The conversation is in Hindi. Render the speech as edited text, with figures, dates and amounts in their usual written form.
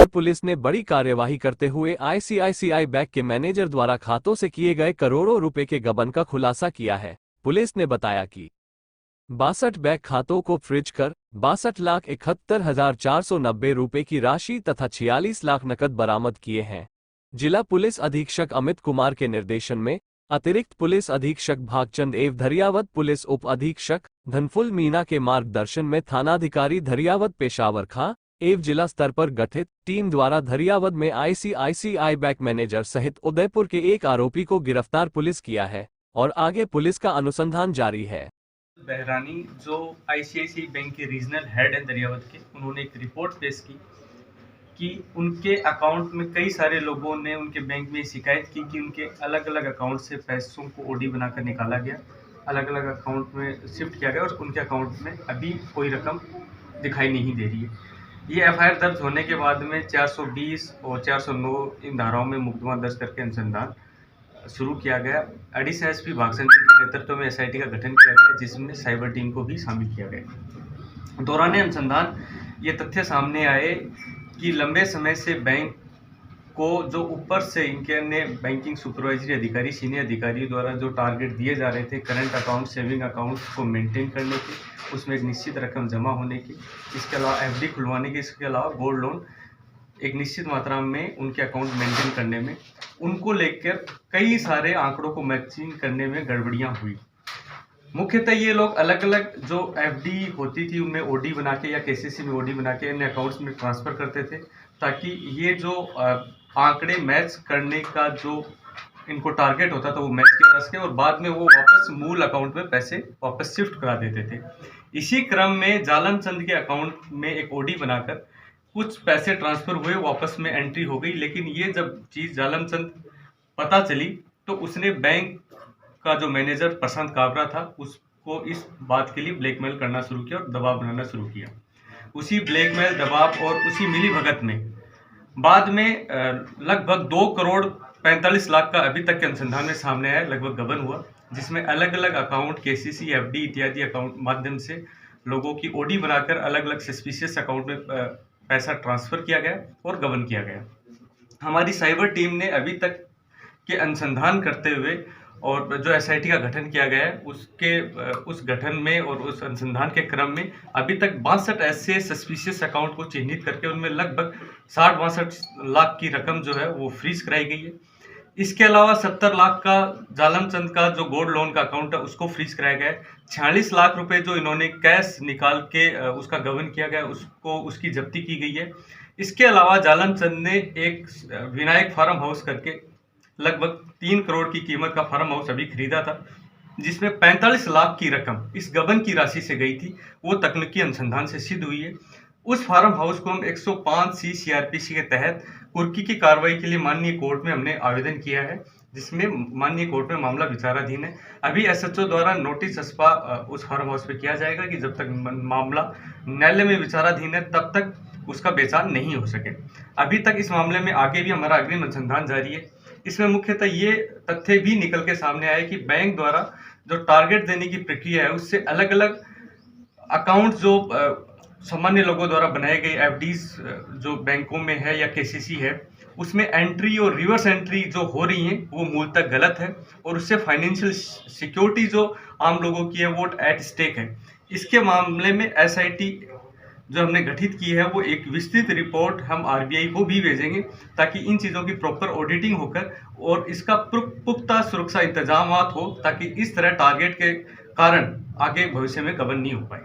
पुलिस ने बड़ी कार्यवाही करते हुए आईसीआईसीआई बैंक के मैनेजर द्वारा खातों से किए गए करोड़ों रुपए के गबन का खुलासा किया है। पुलिस ने बताया कि 62 बैंक खातों को फ्रीज कर 62,71,490 रुपए की राशि तथा 46 लाख नकद बरामद किए हैं। जिला पुलिस अधीक्षक अमित कुमार के निर्देशन में अतिरिक्त पुलिस अधीक्षक भागचंद एवं धरियावद पुलिस उप अधीक्षक धनफुल मीना के मार्गदर्शन में थानाधिकारी धरियावद पेशावर खां एवं जिला स्तर पर गठित टीम द्वारा धरियावद में आईसीआईसीआई बैंक मैनेजर सहित उदयपुर के एक आरोपी को गिरफ्तार पुलिस किया है और आगे पुलिस का अनुसंधान जारी है। बहरानी जो आईसीआईसीआई बैंक के रीजनल हेड है दरियावद के, उन्होंने एक रिपोर्ट पेश की कि उनके अकाउंट में कई सारे लोगों ने उनके बैंक में शिकायत की कि उनके अलग अलग अकाउंट से पैसों को ओडी बनाकर निकाला गया, अलग अलग अकाउंट में शिफ्ट किया गया और उनके अकाउंट में अभी कोई रकम दिखाई नहीं दे रही है। ये एफआईआर दर्ज होने के बाद में 420 और 409 इन धाराओं में मुकदमा दर्ज करके अनुसंधान शुरू किया गया। एडिशनल एसपी भागचंद के नेतृत्व में एसआईटी का गठन किया गया, जिसमें साइबर टीम को भी शामिल किया गया। दौरान अनुसंधान ये तथ्य सामने आए कि लंबे समय से बैंक को जो ऊपर से इनके अन्य बैंकिंग सुपरवाइजरी अधिकारी, सीनियर अधिकारियों द्वारा जो टारगेट दिए जा रहे थे करंट अकाउंट, सेविंग अकाउंट को मेंटेन करने के, उसमें एक निश्चित रकम जमा होने की, इसके अलावा एफडी खुलवाने की, इसके अलावा गोल्ड लोन एक निश्चित मात्रा में उनके अकाउंट मेंटेन करने में, उनको लेकर कई सारे आंकड़ों को मैचिंग करने में गड़बड़ियां हुई। मुख्यतः ये लोग अलग अलग जो एफडी होती थी उनमें ओडी बना के या केसीसी में ओडी बना के इन अकाउंट्स में ट्रांसफ़र करते थे, ताकि ये जो आंकड़े मैच करने का जो इनको टारगेट होता था वो मैच किया जा सके और बाद में वो वापस मूल अकाउंट में पैसे वापस शिफ्ट करा देते थे। इसी क्रम में जालन चंद के अकाउंट में एक ओडी बनाकर कुछ पैसे ट्रांसफ़र हुए, वापस में एंट्री हो गई। लेकिन ये जब चीज़ जालन चंद पता चली तो उसने बैंक का जो मैनेजर प्रशांत काबरा था उसको इस बात के लिए ब्लैकमेल करना शुरू किया और दबाव बनाना शुरू किया। उसी ब्लैकमेल, दबाव और उसी मिलीभगत में बाद में लगभग 2 करोड़ 45 लाख का अभी तक के अनुसंधान में सामने आया लगभग गबन हुआ, जिसमें अलग अलग अकाउंट, केसीसी, एफडी इत्यादि अकाउंट माध्यम से लोगों की ओडी बनाकर अलग अलग सस्पिशियस अकाउंट में पैसा ट्रांसफ़र किया गया और गबन किया गया। हमारी साइबर टीम ने अभी तक के अनुसंधान करते हुए और जो एसआईटी का गठन किया गया है उस गठन में और उस अनुसंधान के क्रम में अभी तक 62 ऐसे सस्पिशियस अकाउंट को चिन्हित करके उनमें लगभग 60-62 लाख की रकम जो है वो फ्रीज कराई गई है। इसके अलावा 70 लाख का जालन चंद का जो गोल्ड लोन का अकाउंट है उसको फ्रीज कराया गया है। 46 लाख रुपए जो इन्होंने कैश निकाल के उसका गबन किया गया उसकी जब्ती की गई है। इसके अलावा जालन चंद ने एक विनायक फार्म हाउस करके लगभग 3 करोड़ की कीमत का फार्म हाउस अभी खरीदा था, जिसमें 45 लाख की रकम इस गबन की राशि से गई थी, वो तकनीकी अनुसंधान से सिद्ध हुई है। उस फार्म हाउस को हम 105C सीआरपीसी के तहत कुर्की की कार्रवाई के लिए माननीय कोर्ट में हमने आवेदन किया है, जिसमें माननीय कोर्ट में मामला विचाराधीन है। अभी एसएचओ द्वारा नोटिस चस्पा उस फार्म हाउस पे किया जाएगा कि जब तक मामला न्यायालय में विचाराधीन है तब तक उसका बेचान नहीं हो सके। अभी तक इस मामले में आगे भी हमारा अग्रिम अनुसंधान जारी है। इसमें मुख्यतः ये तथ्य भी निकल के सामने आया कि बैंक द्वारा जो टारगेट देने की प्रक्रिया है उससे अलग अलग अकाउंट जो सामान्य लोगों द्वारा बनाए गए एफडीज जो बैंकों में है या केसीसी है उसमें एंट्री और रिवर्स एंट्री जो हो रही है वो मूलतः गलत है और उससे फाइनेंशियल सिक्योरिटी जो आम लोगों की है वो एट स्टेक है। इसके मामले में एसआईटी जो हमने गठित की है वो एक विस्तृत रिपोर्ट हम आरबीआई को भी भेजेंगे, ताकि इन चीज़ों की प्रॉपर ऑडिटिंग होकर और इसका पुख्ता सुरक्षा इंतजाम हो, ताकि इस तरह टारगेट के कारण आगे भविष्य में गबन नहीं हो पाए।